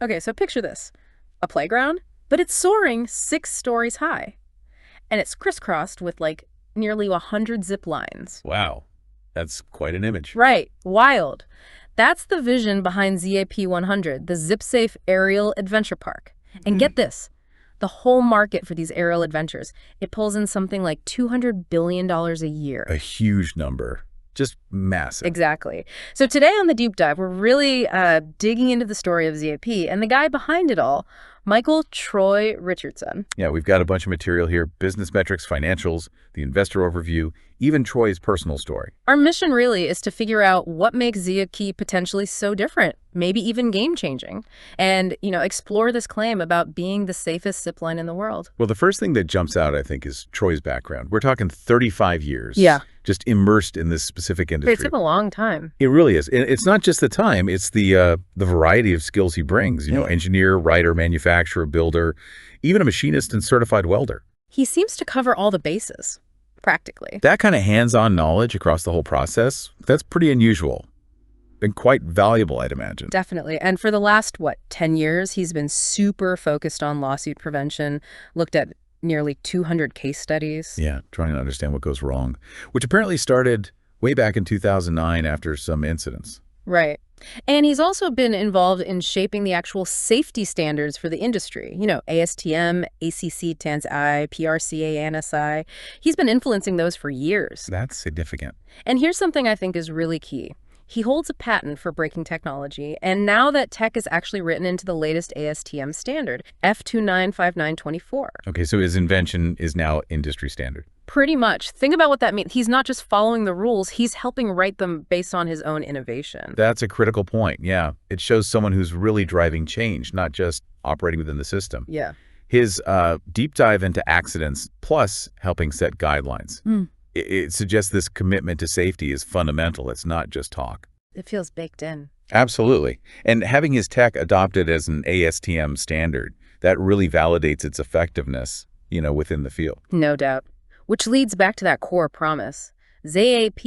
Okay, so picture this. A playground, but it's soaring 6 stories high. And it's crisscrossed with like nearly 100 zip lines. Wow, that's quite an image. Right, wild. That's the vision behind ZAP 100, the ZipSafe Aerial Adventure Park. And get this, the whole market for these aerial adventures, it pulls in something like $200 billion a year. A huge number. Just massive. Exactly. So today on the Deep Dive, we're really digging into the story of ZAP and the guy behind it all, Michael Troy Richardson. Yeah, we've got a bunch of material here, business metrics, financials, the investor overview, even Troy's personal story. Our mission really is to figure out what makes ZAP potentially so different, maybe even game-changing, and, explore this claim about being the safest zipline in the world. Well, the first thing that jumps out, I think, is Troy's background. We're talking 35 years. Yeah. Just immersed in this specific industry. It's been a long time. It really is. And it's not just the time, it's the variety of skills he brings, engineer, writer, manufacturer, builder, even a machinist and certified welder. He seems to cover all the bases, practically. That kind of hands-on knowledge across the whole process, that's pretty unusual and quite valuable, I'd imagine. Definitely. And for the last, 10 years, he's been super focused on lawsuit prevention, looked at nearly 200 case studies. Yeah, trying to understand what goes wrong, which apparently started way back in 2009 after some incidents. Right. And he's also been involved in shaping the actual safety standards for the industry. ASTM, ACC TANS-I, PRCA, ANSI. He's been influencing those for years. That's significant. And here's something I think is really key. He holds a patent for braking technology, and now that tech is actually written into the latest ASTM standard, F295924. Okay, so his invention is now industry standard. Pretty much. Think about what that means. He's not just following the rules, he's helping write them based on his own innovation. That's a critical point, yeah. It shows someone who's really driving change, not just operating within the system. Yeah. His deep dive into accidents, plus helping set guidelines. It suggests this commitment to safety is fundamental. It's not just talk. It feels baked in. Absolutely. And having his tech adopted as an ASTM standard, that really validates its effectiveness, within the field. No doubt. Which leads back to that core promise. ZAP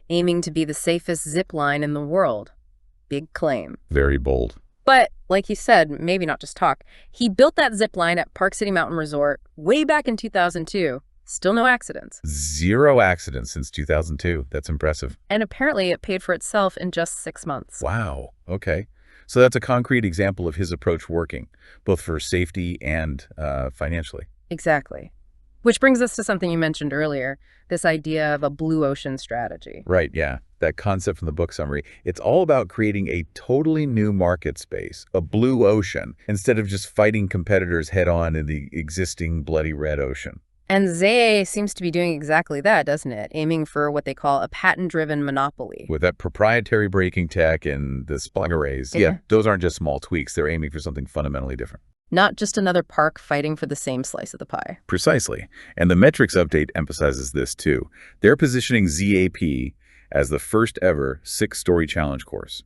aiming to be the safest zip line in the world. Big claim. Very bold. But, like you said, maybe not just talk. He built that zip line at Park City Mountain Resort way back in 2002. Still no accidents. 0 accidents since 2002. That's impressive. And apparently it paid for itself in just 6 months. Wow. Okay. So that's a concrete example of his approach working, both for safety and financially. Exactly. Which brings us to something you mentioned earlier, this idea of a blue ocean strategy. Right, yeah. That concept from the book summary. It's all about creating a totally new market space, a blue ocean, instead of just fighting competitors head-on in the existing bloody red ocean. And ZA seems to be doing exactly that, doesn't it? Aiming for what they call a patent-driven monopoly. With that proprietary braking tech and the splag arrays, yeah, those aren't just small tweaks. They're aiming for something fundamentally different. Not just another park fighting for the same slice of the pie. Precisely. And the metrics update emphasizes this too. They're positioning ZAP as the first ever 6-story challenge course.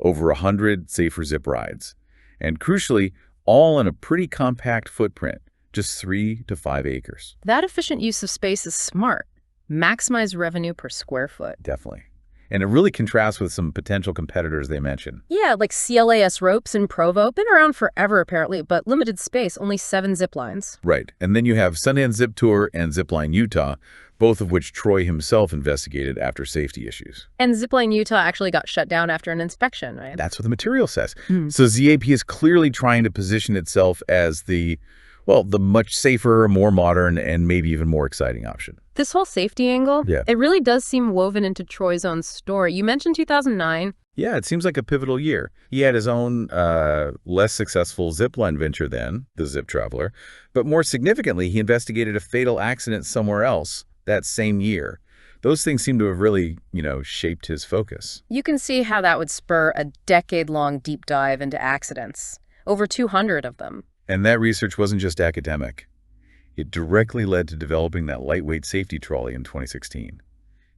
Over 100 safer zip rides. And crucially, all in a pretty compact footprint. Just 3 to 5 acres. That efficient use of space is smart. Maximize revenue per square foot. Definitely. And it really contrasts with some potential competitors they mentioned. Yeah, like CLAS Ropes in Provo. Been around forever, apparently, but limited space, only 7 zip lines. Right. And then you have Sundance Zip Tour and Zipline Utah, both of which Troy himself investigated after safety issues. And Zipline Utah actually got shut down after an inspection, right? That's what the material says. So ZAP is clearly trying to position itself as the much safer, more modern, and maybe even more exciting option. This whole safety angle, Yeah. It really does seem woven into Troy's own story. You mentioned 2009. Yeah, it seems like a pivotal year. He had his own less successful zipline venture then, the Zip Traveler. But more significantly, he investigated a fatal accident somewhere else that same year. Those things seem to have really, shaped his focus. You can see how that would spur a decade-long deep dive into accidents. Over 200 of them. And that research wasn't just academic. It directly led to developing that lightweight safety trolley in 2016.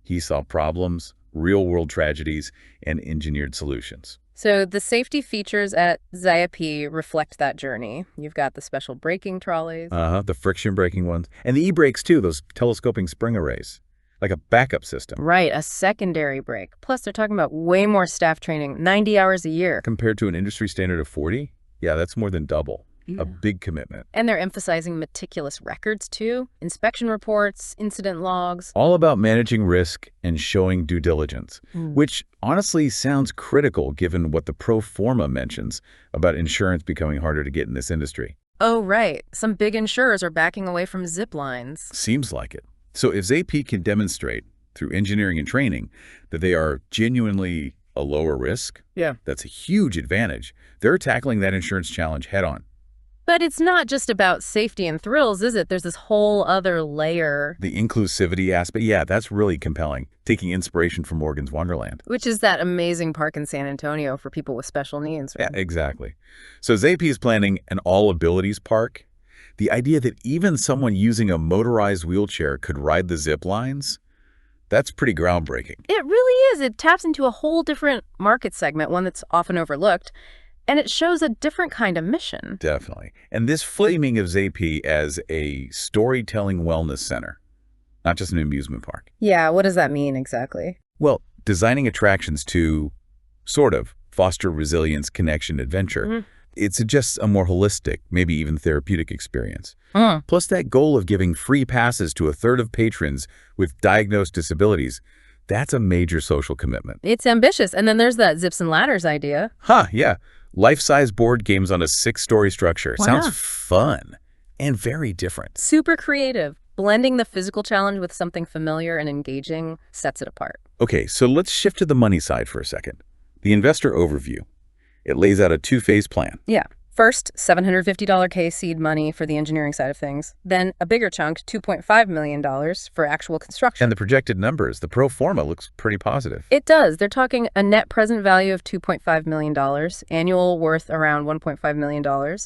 He saw problems, real-world tragedies, and engineered solutions. So the safety features at ZAP reflect that journey. You've got the special braking trolleys. The friction braking ones. And the e-brakes, too, those telescoping spring arrays. Like a backup system. Right, a secondary brake. Plus, they're talking about way more staff training, 90 hours a year. Compared to an industry standard of 40? Yeah, that's more than double. A big commitment. And they're emphasizing meticulous records, too. Inspection reports, incident logs. All about managing risk and showing due diligence, Mm. which honestly sounds critical given what the pro forma mentions about insurance becoming harder to get in this industry. Oh, right. Some big insurers are backing away from zip lines. Seems like it. So if ZAP can demonstrate through engineering and training that they are genuinely a lower risk, that's a huge advantage. They're tackling that insurance challenge head on. But it's not just about safety and thrills, is it? There's this whole other layer. The inclusivity aspect, yeah, that's really compelling, taking inspiration from Morgan's Wonderland. Which is that amazing park in San Antonio for people with special needs. Yeah, exactly. So ZAP is planning an all-abilities park. The idea that even someone using a motorized wheelchair could ride the zip lines, that's pretty groundbreaking. It really is. It taps into a whole different market segment, one that's often overlooked. And it shows a different kind of mission. Definitely. And this framing of ZAP as a storytelling wellness center, not just an amusement park. Yeah, what does that mean exactly? Well, designing attractions to sort of foster resilience, connection, adventure. It suggests a more holistic, maybe even therapeutic experience. Plus that goal of giving free passes to a third of patrons with diagnosed disabilities. That's a major social commitment. It's ambitious. And then there's that zips and ladders idea. Yeah. Life-size board games on a 6-story structure. Wow. Sounds fun and very different. Super creative. Blending the physical challenge with something familiar and engaging sets it apart. Okay, so let's shift to the money side for a second. The investor overview. It lays out a 2-phase plan. Yeah. First, $750K seed money for the engineering side of things. Then a bigger chunk, $2.5 million for actual construction. And the projected numbers, the pro forma looks pretty positive. It does. They're talking a net present value of $2.5 million, annual worth around $1.5 million,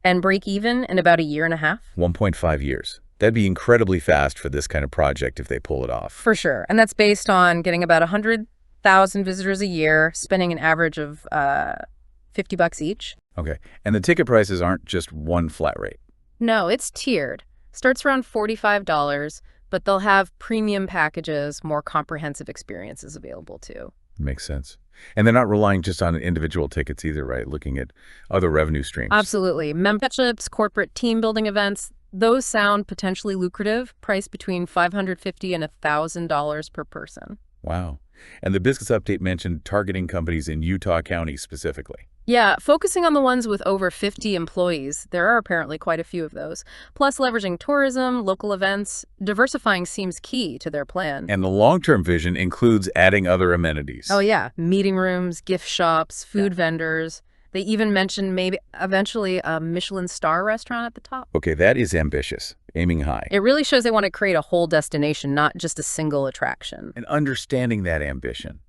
and break even in about a year and a half. 1.5 years. That'd be incredibly fast for this kind of project if they pull it off. For sure. And that's based on getting about 100,000 visitors a year, spending an average of $50 each. Okay. And the ticket prices aren't just one flat rate. No, it's tiered. Starts around $45, but they'll have premium packages, more comprehensive experiences available too. Makes sense. And they're not relying just on individual tickets either, right? Looking at other revenue streams. Absolutely. Memberships, corporate team building events, those sound potentially lucrative, priced between $550 and $1,000 per person. Wow. And the business update mentioned targeting companies in Utah County specifically. Yeah, focusing on the ones with over 50 employees. There are apparently quite a few of those. Plus leveraging tourism, local events. Diversifying seems key to their plan. And the long-term vision includes adding other amenities. Oh, yeah. Meeting rooms, gift shops, food vendors. They even mentioned maybe eventually a Michelin star restaurant at the top. Okay, that is ambitious, aiming high. It really shows they want to create a whole destination, not just a single attraction. And understanding that ambition,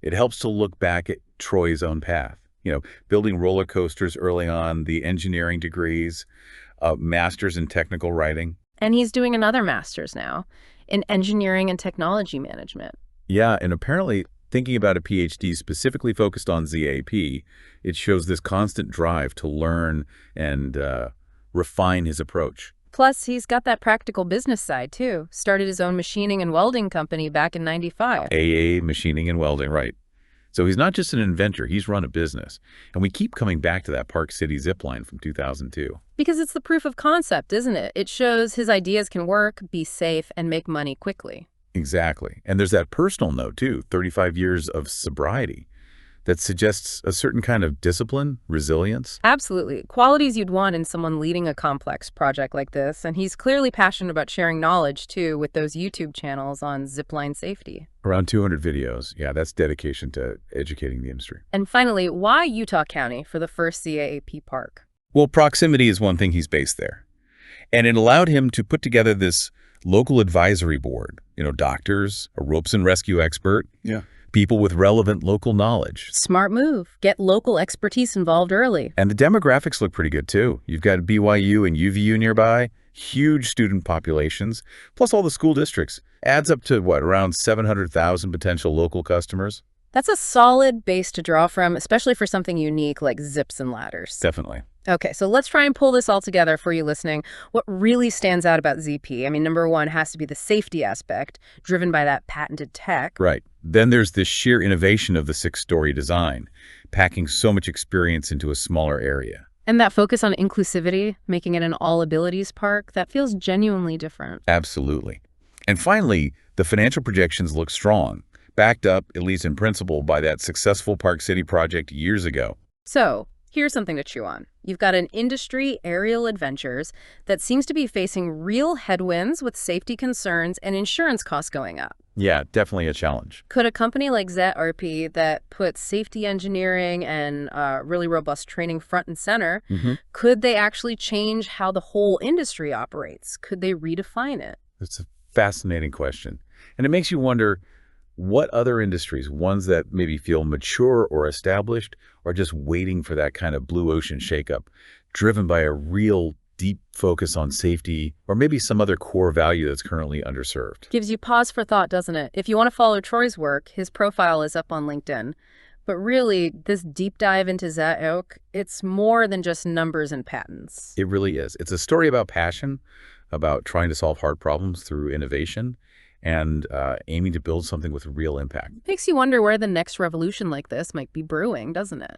it helps to look back at Troy's own path. You know, building roller coasters early on, the engineering degrees, masters in technical writing. And he's doing another master's now in engineering and technology management. Yeah, and apparently thinking about a PhD specifically focused on ZAP, it shows this constant drive to learn and refine his approach. Plus, he's got that practical business side, too. Started his own machining and welding company back in '95. AA, machining and welding, right. So he's not just an inventor, he's run a business. And we keep coming back to that Park City zipline from 2002. Because it's the proof of concept, isn't it? It shows his ideas can work, be safe, and make money quickly. Exactly. And there's that personal note, too, 35 years of sobriety that suggests a certain kind of discipline, resilience. Absolutely. Qualities you'd want in someone leading a complex project like this. And he's clearly passionate about sharing knowledge, too, with those YouTube channels on zipline safety. Around 200 videos. Yeah, that's dedication to educating the industry. And finally, why Utah County for the first ZAAP park? Well, proximity is one thing he's based there. And it allowed him to put together this local advisory board, you know, doctors, a ropes and rescue expert, people with relevant local knowledge. Smart move. Get local expertise involved early. And the demographics look pretty good, too. You've got BYU and UVU nearby, huge student populations, plus all the school districts. Adds up to, what, around 700,000 potential local customers? That's a solid base to draw from, especially for something unique like zips and ladders. Definitely. Okay, so let's try and pull this all together for you listening. What really stands out about ZP? I mean, number one has to be the safety aspect, driven by that patented tech. Right. Then there's this sheer innovation of the six-story design, packing so much experience into a smaller area. And that focus on inclusivity, making it an all-abilities park, that feels genuinely different. Absolutely. And finally, the financial projections look strong, backed up, at least in principle, by that successful Park City project years ago. So, here's something to chew on. You've got an industry, Aerial Adventures, that seems to be facing real headwinds with safety concerns and insurance costs going up. Yeah, definitely a challenge. Could a company like ZRP that puts safety engineering and really robust training front and center, could they actually change how the whole industry operates? Could they redefine it? It's a fascinating question. And it makes you wonder what other industries, ones that maybe feel mature or established, are just waiting for that kind of blue ocean shakeup, driven by a real deep focus on safety or maybe some other core value that's currently underserved. Gives you pause for thought, doesn't it? If you want to follow Troy's work, his profile is up on LinkedIn. But really, this deep dive into ZOC, it's more than just numbers and patents. It really is. It's a story about passion, about trying to solve hard problems through innovation, and aiming to build something with real impact. Makes you wonder where the next revolution like this might be brewing, doesn't it?